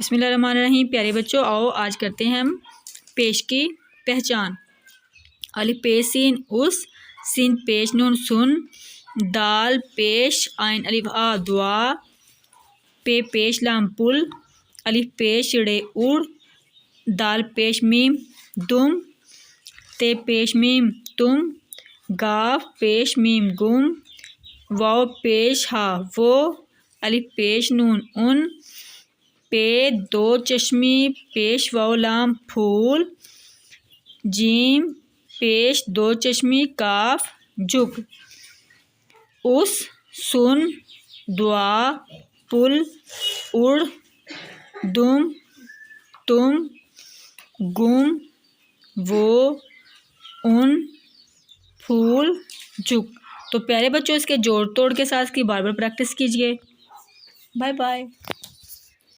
بسم اللہ الرحمن الرحیم۔ پیارے بچوں، آؤ آج کرتے ہیں ہم پیش کی پہچان۔ الف پیش سین اس، سین پیش نون سن، دال پیش عین الف آ دعا، پے پیش لام پل، الف پیش ڑے اڑ، دال پیش میم دم، تے پیش میم تم، گاف پیش میم گم، واو پیش ہا وہ، الف پیش نون ان، پے دو چشمی پیش واو لام پھول، جیم پیش دو چشمی کاف جگ، اس سن دعا پل اڑ دم تم گم وہ ان پھول جگ۔ تو پیارے بچوں، اس کے جوڑ توڑ کے ساتھ اس کی بار بار پریکٹس کیجیے۔ Bye bye.